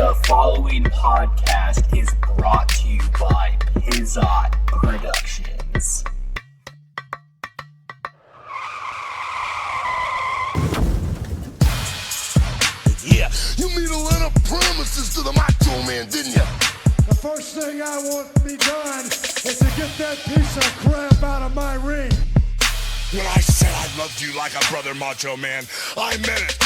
The following podcast is brought to you by Pizzot Productions. Yeah, you made a lot of promises to the Macho Man, didn't you? The first thing I want to be done is to get that piece of crap out of my ring. When I said I loved you like a brother, Macho Man, I meant it.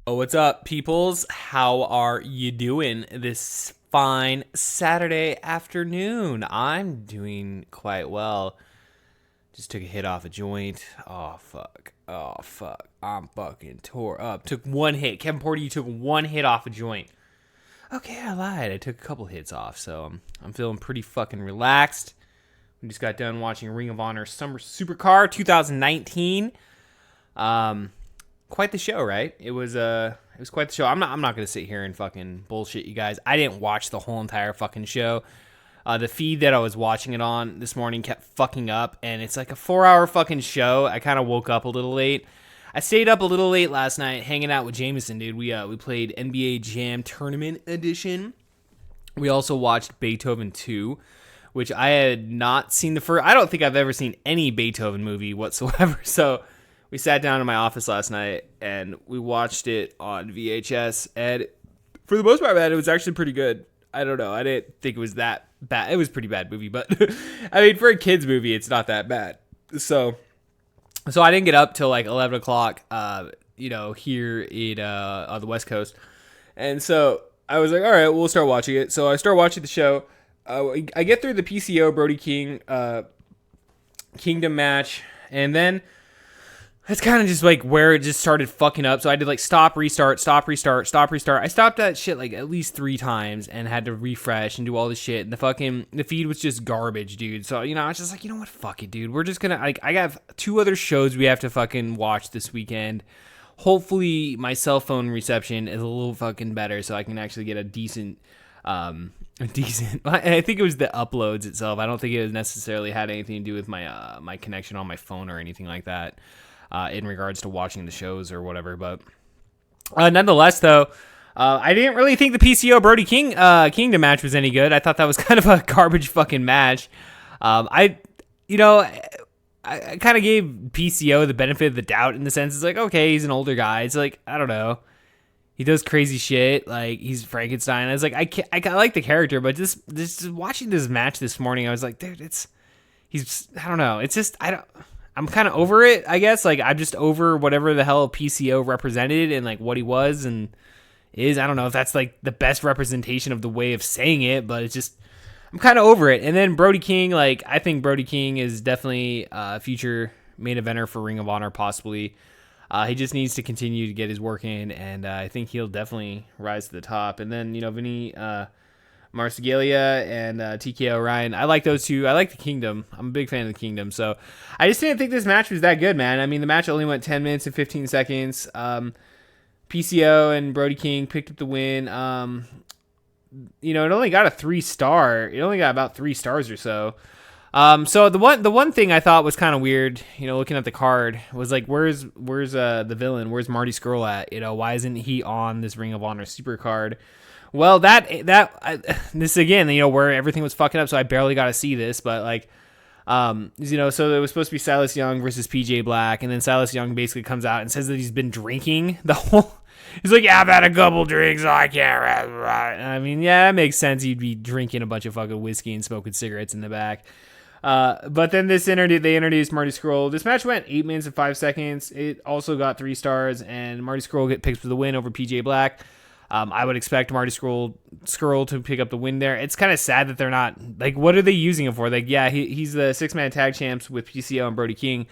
Oh, what's up, peoples? How are you doing this fine Saturday afternoon? I'm doing quite well. Just took a hit off a joint. Oh, fuck. I'm fucking tore up. Took one hit. Kevin Porter, you took one hit off a joint. Okay, I lied. I took a couple hits off, so I'm feeling pretty fucking relaxed. We just got done watching Ring of Honor Summer Supercard 2019. Quite the show, right? It was quite the show. I'm not gonna sit here and fucking bullshit you guys. I didn't watch the whole entire fucking show. The feed that I was watching it on this morning kept fucking up, and it's like a 4-hour fucking show. I kind of woke up a little late. I stayed up a little late last night hanging out with Jameson, dude. We played NBA Jam Tournament Edition. We also watched Beethoven 2, which I had not seen the first. I don't think I've ever seen any Beethoven movie whatsoever. So we sat down in my office last night and we watched it on VHS. And for the most part, man, it was actually pretty good. I don't know. I didn't think it was that bad. It was a pretty bad movie, but I mean, for a kid's movie, it's not that bad. So I didn't get up till like 11 o'clock, here in, on the West Coast. And so I was like, all right, we'll start watching it. So I start watching the show. I get through the PCO Brody King Kingdom match, and then that's kind of just like where it just started fucking up. So I did like stop, restart. I stopped that shit like at least 3 times and had to refresh and do all this shit. And the feed was just garbage, dude. So, I was just like, you know what? Fuck it, dude. We're just gonna, like, I got 2 other shows we have to fucking watch this weekend. Hopefully my cell phone reception is a little fucking better so I can actually get a decent, I think it was the uploads itself. I don't think it necessarily had anything to do with my, my connection on my phone or anything like that. In regards to watching the shows or whatever, but nonetheless, though, I didn't really think the PCO Brody King Kingdom match was any good. I thought that was kind of a garbage fucking match. I kind of gave PCO the benefit of the doubt in the sense it's like, okay, he's an older guy. It's like, I don't know, he does crazy shit. Like, he's Frankenstein. I was like, I like the character, but just watching this match this morning, I was like, dude, I don't know. It's just I'm kind of over it, I guess. Like, I'm just over whatever the hell PCO represented and, like, what he was and is. I don't know if that's, like, the best representation of the way of saying it, but it's just, I'm kind of over it. And then Brody King, like, I think Brody King is definitely a future main eventer for Ring of Honor, possibly. He just needs to continue to get his work in, and I think he'll definitely rise to the top. And then, Vinny Marseglia and TKO Ryan. I like those two. I like the Kingdom. I'm a big fan of the Kingdom. So I just didn't think this match was that good, man. I mean, the match only went 10 minutes and 15 seconds. PCO and Brody King picked up the win. It only got a 3-star. It only got about 3 stars or so. So the one thing I thought was kind of weird, looking at the card, was like, where's the villain? Where's Marty Scurll at? Why isn't he on this Ring of Honor Supercard? Well, this again, where everything was fucking up, so I barely got to see this, but like, so it was supposed to be Silas Young versus PJ Black, and then Silas Young basically comes out and says that he's been drinking he's like, yeah, I've had a couple drinks, so I can't. I mean, yeah, that makes sense. He'd be drinking a bunch of fucking whiskey and smoking cigarettes in the back. But then they introduced Marty Scurll. This match went 8 minutes and 5 seconds. It also got 3 stars, and Marty Scurll picks up the win over PJ Black. I would expect Marty Scurll to pick up the win there. It's kind of sad that they're not, like, what are they using him for? Like, yeah, he's the 6-man tag champs with PCO and Brody King.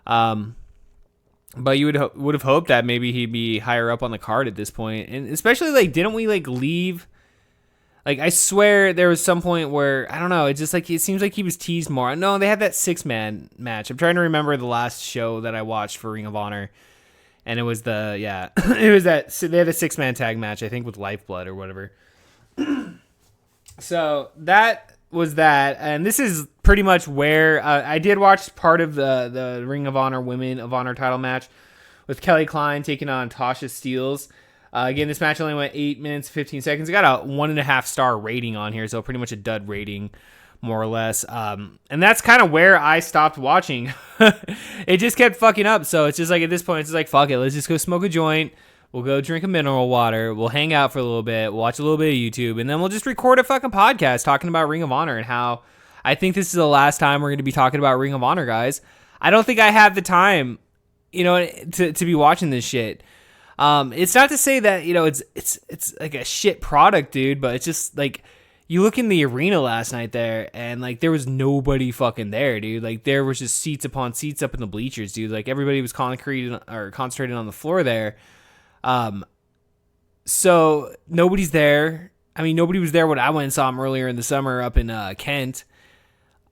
But you would have hoped that maybe he'd be higher up on the card at this point. And especially, like, didn't we, like, leave? Like, I swear there was some point where, I don't know, it's just like, it seems like he was teased more. No, they had that 6-man match. I'm trying to remember the last show that I watched for Ring of Honor. And it was they had a 6-man tag match, I think, with Lifeblood or whatever. So that was that. And this is pretty much where I did watch part of the Ring of Honor Women of Honor title match with Kelly Klein taking on Tasha Steelz. Again, this match only went 8 minutes 15 seconds. It got a 1.5 star rating on here, so pretty much a dud rating, more or less. And that's kind of where I stopped watching. It just kept fucking up, so it's just like at this point, it's just like, fuck it, let's just go smoke a joint. We'll go drink a mineral water. We'll hang out for a little bit. We'll watch a little bit of YouTube, and then we'll just record a fucking podcast talking about Ring of Honor and how I think this is the last time we're going to be talking about Ring of Honor, guys. I don't think I have the time, to be watching this shit. It's not to say that, it's like a shit product, dude, but it's just like, you look in the arena last night there, and like there was nobody fucking there, dude. Like there was just seats upon seats up in the bleachers, dude. Like everybody was concentrated on the floor there. So nobody's there. I mean, nobody was there when I went and saw him earlier in the summer up in Kent.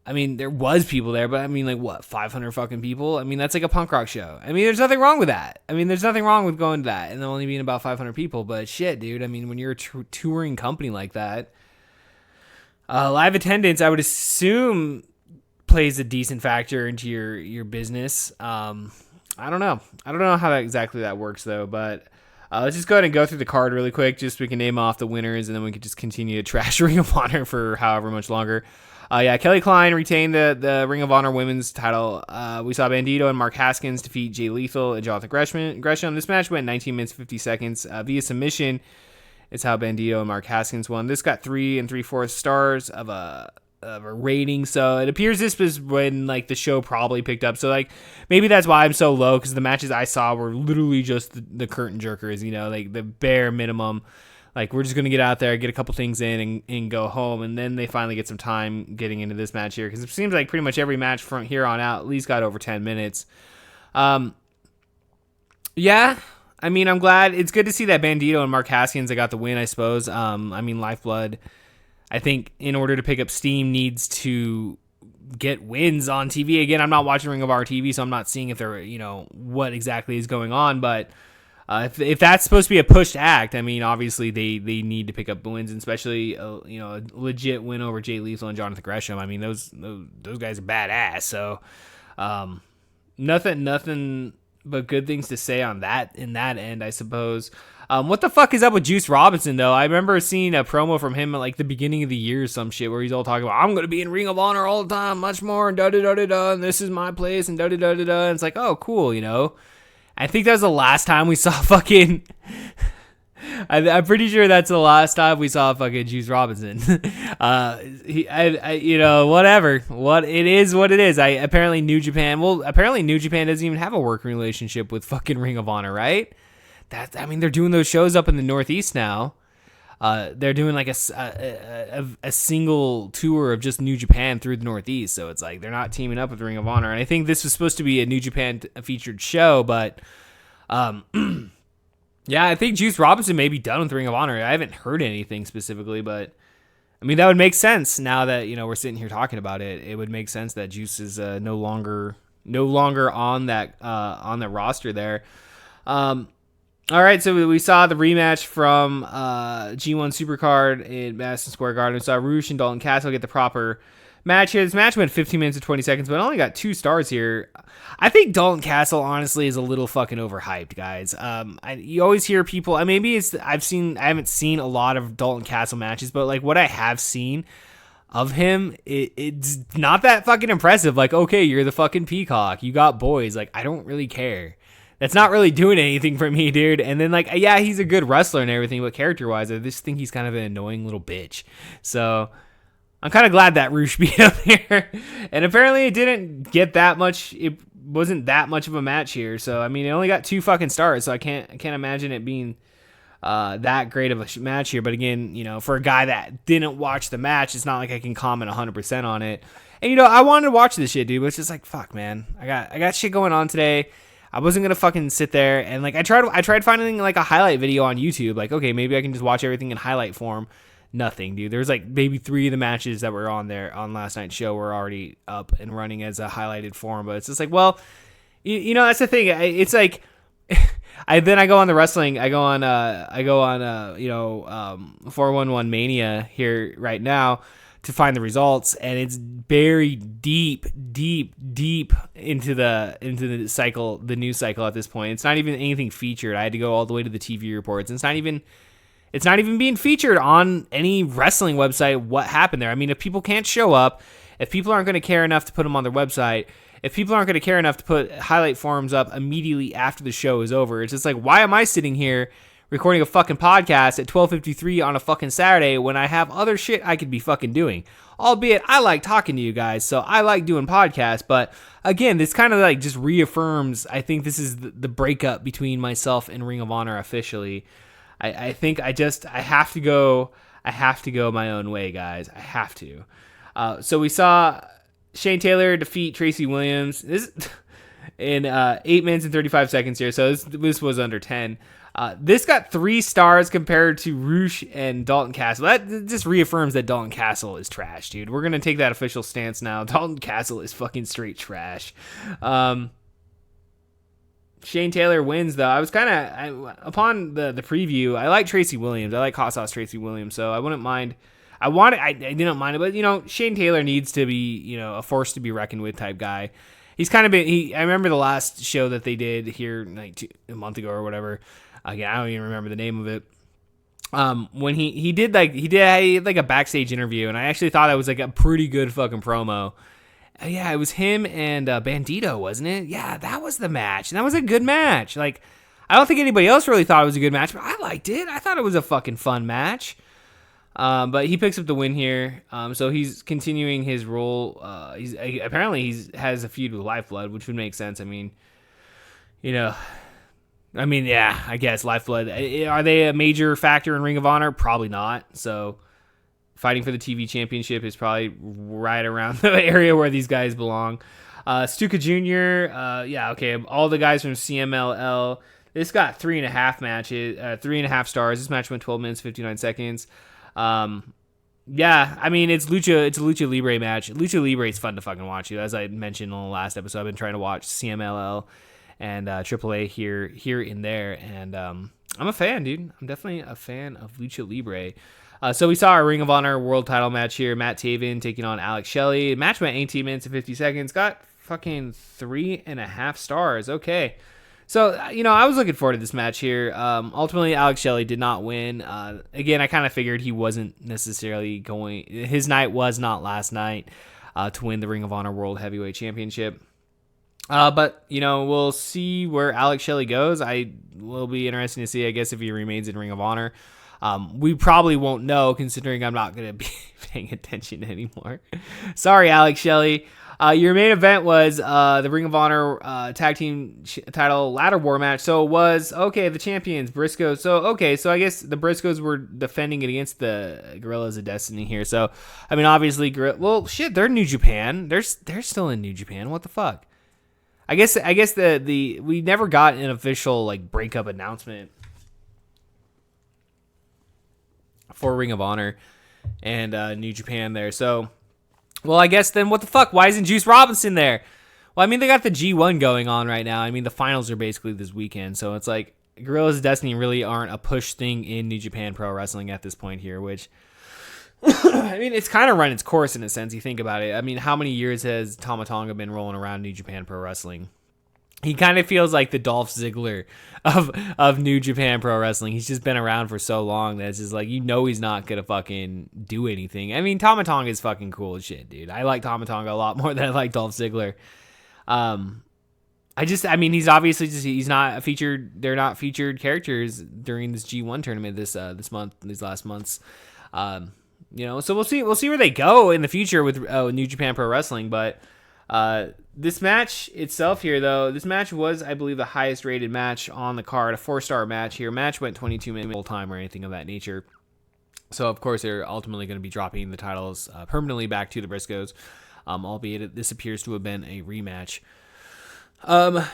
I mean, there was people there, but I mean, like, what, 500 fucking people? I mean, that's like a punk rock show. I mean, there's nothing wrong with that. I mean, there's nothing wrong with going to that and only being about 500 people, but shit, dude. I mean, when you're a touring company like that, live attendance, I would assume, plays a decent factor into your business. I don't know. I don't know how exactly that works, though, but let's just go ahead and go through the card really quick, just so we can name off the winners, and then we can just continue to trash Ring of Honor for however much longer. Kelly Klein retained the Ring of Honor women's title. We saw Bandito and Mark Haskins defeat Jay Lethal and Jonathan Gresham. This match went 19 minutes 50 seconds via submission. It's how Bandito and Mark Haskins won. This got 3 3/4 stars of a rating, so it appears this was when like the show probably picked up. So like maybe that's why I'm so low, because the matches I saw were literally just the curtain jerkers, like the bare minimum. Like, we're just going to get out there, get a couple things in, and go home. And then they finally get some time getting into this match here. Because it seems like pretty much every match from here on out at least got over 10 minutes. Yeah. I mean, I'm glad. It's good to see that Bandito and Mark Haskins, they got the win, I suppose. I mean, Lifeblood, I think, in order to pick up steam, needs to get wins on TV. Again, I'm not watching Ring of Honor TV, so I'm not seeing if they're, what exactly is going on. But if that's supposed to be a pushed act, I mean, obviously they need to pick up wins, and especially a legit win over Jay Lethal and Jonathan Gresham. I mean, those guys are badass. So nothing but good things to say on that in that end, I suppose. What the fuck is up with Juice Robinson, though? I remember seeing a promo from him at like the beginning of the year or some shit where he's all talking about, I'm gonna be in Ring of Honor all the time, much more, and da da da da da, and this is my place, and da da da da da. And it's like, oh, cool, I think that was the last time we saw fucking. I'm pretty sure that's the last time we saw fucking Juice Robinson. Whatever. What it is. Apparently New Japan doesn't even have a working relationship with fucking Ring of Honor, right? They're doing those shows up in the Northeast now. They're doing like a single tour of just New Japan through the Northeast, so it's like they're not teaming up with Ring of Honor. And I think this was supposed to be a New Japan featured show, but yeah, I think Juice Robinson may be done with Ring of Honor. I haven't heard anything specifically, but I mean that would make sense now that we're sitting here talking about it. It would make sense that Juice is no longer on that roster there. All right, so we saw the rematch from G1 Supercard in Madison Square Garden. We saw Roosh and Dalton Castle get the proper match here. This match went 15 minutes and 20 seconds, but it only got 2 stars here. I think Dalton Castle, honestly, is a little fucking overhyped, guys. You always hear people, I haven't seen a lot of Dalton Castle matches, but like what I have seen of him, it's not that fucking impressive. Like, okay, you're the fucking Peacock. You got boys. Like, I don't really care. That's not really doing anything for me, dude. And then, like, yeah, he's a good wrestler and everything, but character-wise, I just think he's kind of an annoying little bitch. So I'm kind of glad that Roosh beat him here. And apparently it didn't get that much. It wasn't that much of a match here. So, I mean, it only got 2 fucking stars, so I can't imagine it being that great of a match here. But again, for a guy that didn't watch the match, it's not like I can comment 100% on it. And, I wanted to watch this shit, dude, but it's just like, fuck, man. I got shit going on today. I wasn't gonna fucking sit there and like I tried finding like a highlight video on YouTube. Like, okay, maybe I can just watch everything in highlight form. Nothing, dude. There's like maybe 3 of the matches that were on there on last night's show were already up and running as a highlighted form. But it's just like, well, that's the thing. It's like I go on the wrestling. I go on 411 Mania here right now to find the results, and it's buried deep into the cycle, the news cycle at this point. It's not even anything featured. I had to go all the way to the TV reports. It's not even being featured on any wrestling website. What happened there? I mean, if people can't show up, if people aren't going to care enough to put them on their website, if people aren't going to care enough to put highlight forms up immediately after the show is over, it's just like, why am I sitting here recording a fucking podcast at 12:53 on a fucking Saturday when I have other shit I could be fucking doing? Albeit, I like talking to you guys, so I like doing podcasts, but again, this kind of like just reaffirms, I think this is the breakup between myself and Ring of Honor officially. I think I have to go my own way, guys. I have to. So we saw Shane Taylor defeat Tracy Williams in 8 minutes and 35 seconds here. So this was under 10. This got 3 stars compared to Roosh and Dalton Castle. That just reaffirms that Dalton Castle is trash, dude. We're going to take that official stance now. Dalton Castle is fucking straight trash. Shane Taylor wins, though. I was kind of, upon the preview, I like Tracy Williams. I like Hot Sauce Tracy Williams, so I wouldn't mind. I didn't mind it, but, Shane Taylor needs to be, a force to be reckoned with type guy. He's kind of been, I remember the last show that they did here like a month ago or whatever. Again, I don't even remember the name of it. When he did like a backstage interview, and I actually thought that was like a pretty good fucking promo. Yeah, it was him and Bandito, wasn't it? Yeah, that was the match, and that was a good match. Like, I don't think anybody else really thought it was a good match, but I liked it. I thought it was a fucking fun match. But he picks up the win here. So he's continuing his role. He's has a feud with Lifeblood, which would make sense. I mean, yeah, I guess Lifeblood. Are they a major factor in Ring of Honor? Probably not. So fighting for the TV championship is probably right around the area where these guys belong. Stuka Jr., all the guys from CMLL. This got 3.5 stars. This match went 12 minutes, 59 seconds. It's a Lucha Libre match. Lucha Libre is fun to fucking watch. As I mentioned on the last episode, I've been trying to watch CMLL and AAA here and there, and I'm a fan, dude. I'm definitely a fan of Lucha Libre. So we saw our Ring of Honor World Title match here. Matt Taven taking on Alex Shelley. The match went 18 minutes and 50 seconds. Got fucking 3.5 stars. Okay. So, I was looking forward to this match here. Ultimately, Alex Shelley did not win. Again, I kind of figured he wasn't necessarily going... His night was not last night to win the Ring of Honor World Heavyweight Championship. But, we'll see where Alex Shelley goes. I will be interested to see, I guess, if he remains in Ring of Honor. We probably won't know, considering I'm not going to be paying attention anymore. Sorry, Alex Shelley. Your main event was the Ring of Honor tag team title ladder war match. So it was, the champions, Briscoes. So I guess the Briscoes were defending it against the Guerrillas of Destiny here. So, obviously, they're New Japan. They're still in New Japan. What the fuck? I guess we never got an official breakup announcement for Ring of Honor and New Japan there. So, I guess then what the fuck? Why isn't Juice Robinson there? Well, they got the G1 going on right now. The finals are basically this weekend. So it's like Guerrillas of Destiny really aren't a push thing in New Japan Pro Wrestling at this point here, which, it's kind of run its course in a sense. You think about it. How many years has Tama Tonga been rolling around New Japan Pro Wrestling? He kind of feels like the Dolph Ziggler of New Japan Pro Wrestling. He's just been around for so long that it's just like, he's not going to fucking do anything. Tama Tonga is fucking cool as shit, dude. I like Tama Tonga a lot more than I like Dolph Ziggler. He's obviously he's not a featured, they're not featured characters during this G1 tournament this month, these last months. So we'll see where they go in the future with New Japan Pro Wrestling, but this match itself here, though, this match was, I believe, the highest rated match on the card, a 4-star match here. Match went 22 minutes full time or anything of that nature. So, of course, they're ultimately going to be dropping the titles permanently back to the Briscoes, albeit this appears to have been a rematch. I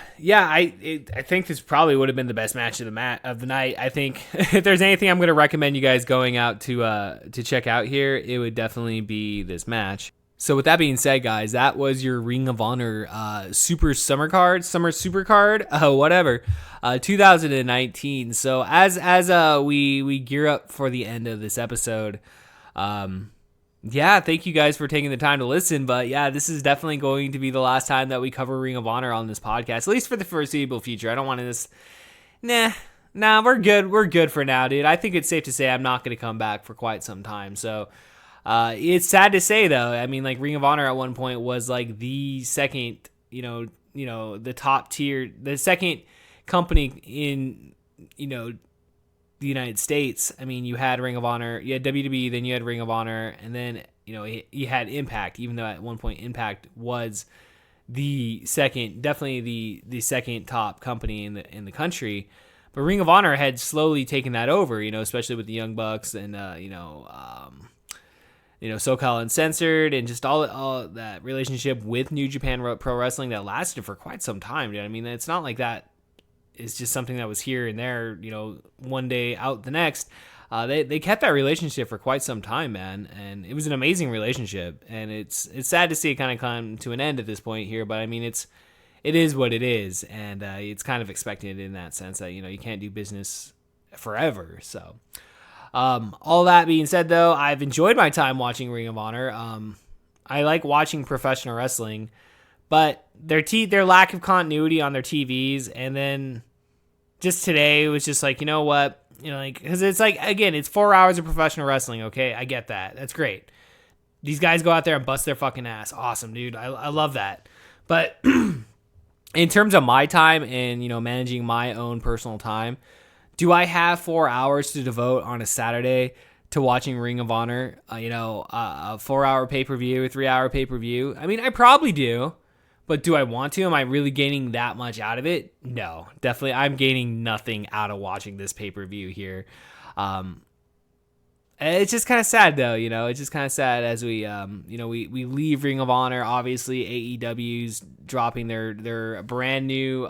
think this probably would have been the best match of the night. I think if there's anything I'm going to recommend you guys going out to check out here, it would definitely be this match. So with that being said, guys, that was your Ring of Honor Summer Supercard, whatever, 2019. So as we gear up for the end of this episode, Yeah, thank you guys for taking the time to listen. But yeah, this is definitely going to be the last time that we cover Ring of Honor on this podcast, at least for the foreseeable future. I don't want this. Nah, we're good. We're good for now, dude. I think it's safe to say I'm not going to come back for quite some time. So it's sad to say, though. I mean, like, Ring of Honor at one point was like the second, the top tier, the second company in, the United States. I mean, you had Ring of Honor, you had WWE, then you had Ring of Honor, and then, you had Impact, even though at one point Impact was the second, definitely the second top company in the country. But Ring of Honor had slowly taken that over, especially with the Young Bucks and, SoCal Uncensored and just all that relationship with New Japan Pro Wrestling that lasted for quite some time, dude. I mean, it's not like that is just something that was here and there, one day out the next. They kept that relationship for quite some time, man, and it was an amazing relationship. And it's sad to see it kind of come to an end at this point here, but I mean, it is what it is, and it's kind of expected in that sense that you can't do business forever. So, all that being said, though, I've enjoyed my time watching Ring of Honor. I like watching professional wrestling, but their lack of continuity on their TVs, and then just today it was just like, you know what, because it's like, again, it's 4 hours of professional wrestling. Okay, I get that. That's great. These guys go out there and bust their fucking ass. Awesome, dude. I love that. But in terms of my time and, managing my own personal time, do I have 4 hours to devote on a Saturday to watching Ring of Honor? A 4-hour pay-per-view, a 3-hour pay-per-view? I mean, I probably do. But do I want to? Am I really gaining that much out of it? No, definitely. I'm gaining nothing out of watching this pay-per-view here. It's just kind of sad, though. It's just kind of sad as we leave Ring of Honor. Obviously, AEW's dropping their brand new.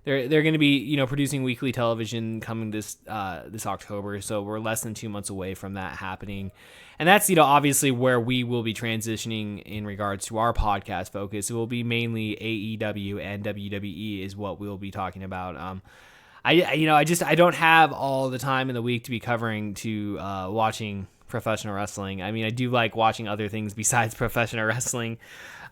They're going to be producing weekly television coming this October. So we're less than 2 months away from that happening. And that's, obviously where we will be transitioning in regards to our podcast focus. It will be mainly AEW and WWE is what we'll be talking about. I don't have all the time in the week to be covering to watching professional wrestling. I mean, I do like watching other things besides professional wrestling.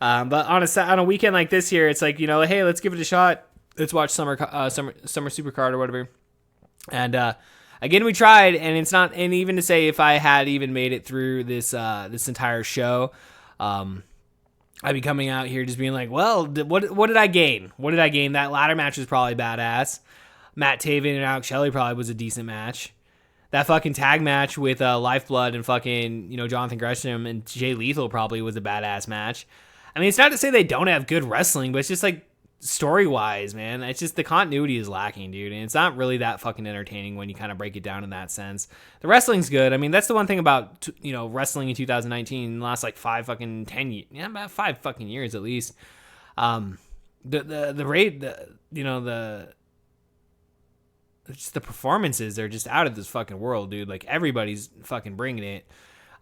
But on a weekend like this here, it's like, hey, let's give it a shot. Let's watch Summer Supercard or whatever. And again, we tried, and it's not. And even to say, if I had even made it through this entire show, I'd be coming out here just being like, well, what did I gain? What did I gain? That ladder match was probably badass. Matt Taven and Alex Shelley probably was a decent match. That fucking tag match with Lifeblood and fucking Jonathan Gresham and Jay Lethal probably was a badass match. I mean, it's not to say they don't have good wrestling, but it's just like, story-wise, man, it's just the continuity is lacking, dude, and it's not really that fucking entertaining when you kind of break it down in that sense. The wrestling's good. I mean, that's the one thing about, wrestling in 2019, the last, like, 5 fucking 10 years, about 5 fucking years at least. The rate, just the performances are just out of this fucking world, dude. Like, everybody's fucking bringing it.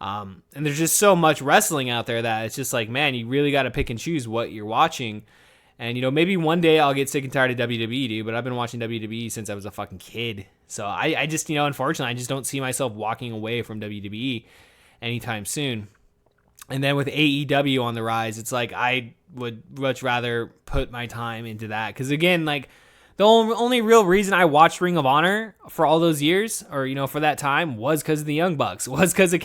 And there's just so much wrestling out there that it's just like, man, you really got to pick and choose what you're watching. And, maybe one day I'll get sick and tired of WWE, dude, but I've been watching WWE since I was a fucking kid. So I just, unfortunately, I just don't see myself walking away from WWE anytime soon. And then with AEW on the rise, it's like I would much rather put my time into that. Because, again, like, the only real reason I watched Ring of Honor for all those years, or, for that time, was because of the Young Bucks. Was because of,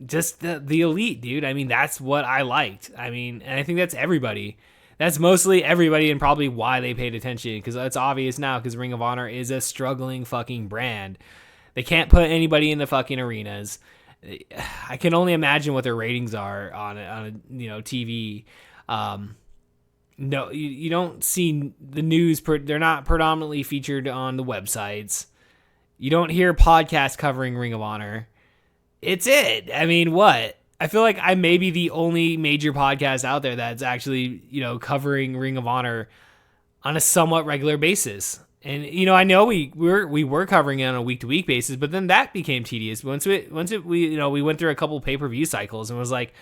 just the elite, dude. I mean, that's what I liked. I mean, and I think that's everybody. That's mostly everybody, and probably why they paid attention, because it's obvious now, because Ring of Honor is a struggling fucking brand. They can't put anybody in the fucking arenas. I can only imagine what their ratings are on TV. No, you don't see the news. They're not predominantly featured on the websites. You don't hear podcasts covering Ring of Honor. It's it. I mean, what? I feel like I may be the only major podcast out there that's actually, covering Ring of Honor on a somewhat regular basis. And, I know we were covering it on a week-to-week basis, but then that became tedious. We went through a couple pay-per-view cycles and was like,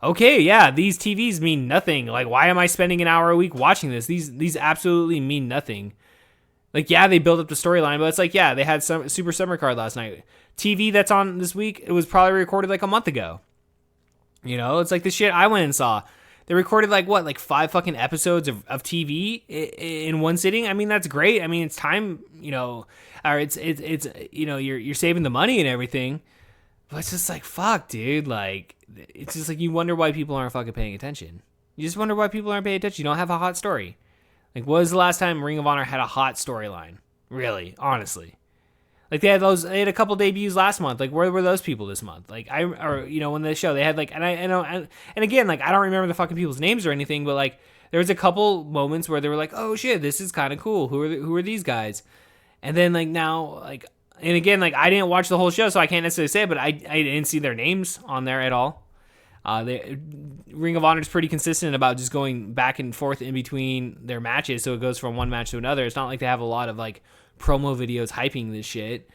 okay, yeah, these TVs mean nothing. Like, why am I spending an hour a week watching this? These absolutely mean nothing. Like, yeah, they built up the storyline, but it's like, yeah, they had some Super Summer Card last night. TV that's on this week, it was probably recorded like a month ago. You know, it's like the shit I went and saw. They recorded like 5 fucking episodes of TV in one sitting. I mean, that's great. I mean, it's time, you know, or it's you know, you're saving the money and everything. But it's just like, fuck, dude. Like, it's just like you wonder why people aren't fucking paying attention. You just wonder why people aren't paying attention. You don't have a hot story. Like, when was the last time Ring of Honor had a hot storyline? Really, honestly. Like, they had a couple debuts last month. Like, where were those people this month? Like, when the show, they had like, and again, like, I don't remember the fucking people's names or anything, but like, there was a couple moments where they were like, oh shit, this is kind of cool. Who are these guys? And then like now, like, and again, like, I didn't watch the whole show, so I can't necessarily say it, but I didn't see their names on there at all. Ring of Honor is pretty consistent about just going back and forth in between their matches, so it goes from one match to another. It's not like they have a lot of like promo videos hyping this shit.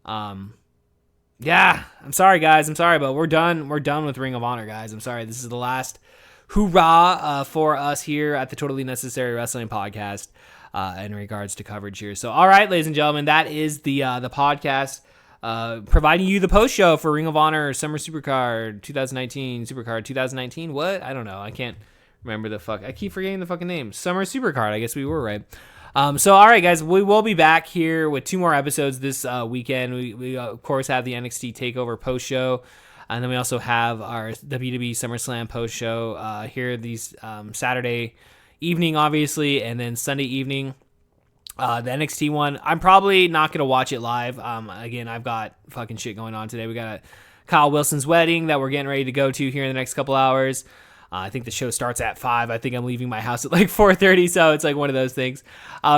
Yeah, I'm sorry guys, but we're done with Ring of Honor, guys. I'm sorry, this is the last hoorah for us here at the Totally Necessary Wrestling Podcast in regards to coverage here. So all right, ladies and gentlemen, that is the podcast providing you the post show for Ring of Honor Summer Supercard 2019. Supercard 2019, what? I don't know, I can't remember I keep forgetting the fucking name. Summer Supercard, I guess we were right. So, all right, guys, we will be back here with 2 more episodes this weekend. We of course, have the NXT TakeOver post-show, and then we also have our WWE SummerSlam post-show here these Saturday evening, obviously, and then Sunday evening. The NXT one, I'm probably not going to watch it live. Again, I've got fucking shit going on today. We got Kyle Wilson's wedding that we're getting ready to go to here in the next couple hours. I think the show starts at 5. I think I'm leaving my house at like 4:30, so it's like one of those things.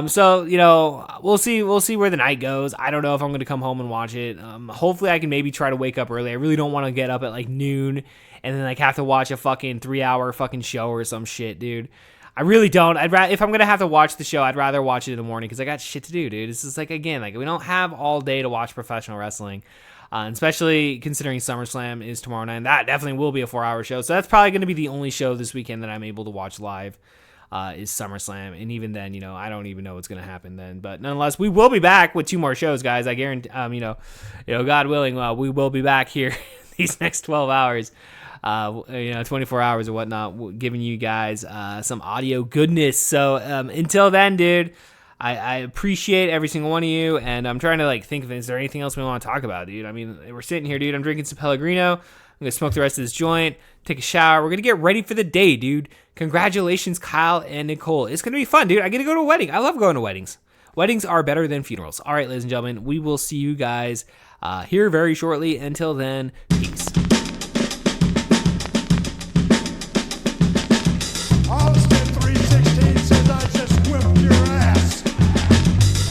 So, you know, we'll see where the night goes. I don't know if I'm going to come home and watch it. Hopefully I can maybe try to wake up early. I really don't want to get up at like noon and then like have to watch a fucking 3-hour fucking show or some shit, dude. I really don't. If I'm going to have to watch the show, I'd rather watch it in the morning because I got shit to do, dude. It's just like, again, like we don't have all day to watch professional wrestling. Especially considering SummerSlam is tomorrow night. That definitely will be a 4-hour show. So that's probably going to be the only show this weekend that I'm able to watch live is SummerSlam. And even then, you know, I don't even know what's going to happen then. But nonetheless, we will be back with 2 more shows, guys. I guarantee, you know, God willing, we will be back here these next 12 hours, 24 hours or whatnot, giving you guys some audio goodness. So until then, dude, I appreciate every single one of you, and I'm trying to like think of, is there anything else we want to talk about, dude? I mean, we're sitting here, dude. I'm drinking some Pellegrino. I'm gonna smoke the rest of this joint, take a shower. We're gonna get ready for the day, dude. Congratulations, Kyle and Nicole. It's gonna be fun, dude. I get to go to a wedding. I love going to weddings. Weddings are better than funerals. All right, ladies and gentlemen, we will see you guys here very shortly. Until then, peace. I'll spend 316 since I just whipped your ass.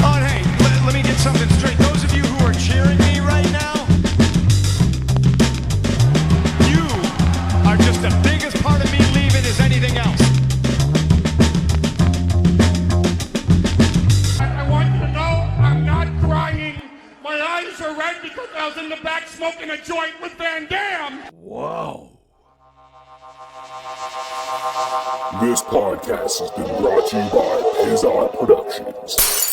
Oh, hey, let me get something straight. Those of you who are cheering me right now, you are just the biggest part of me leaving as anything else. I want you to know I'm not crying. My eyes are red because I was in the back smoking a joint with Van Dam. This podcast has been brought to you by Pizza Productions.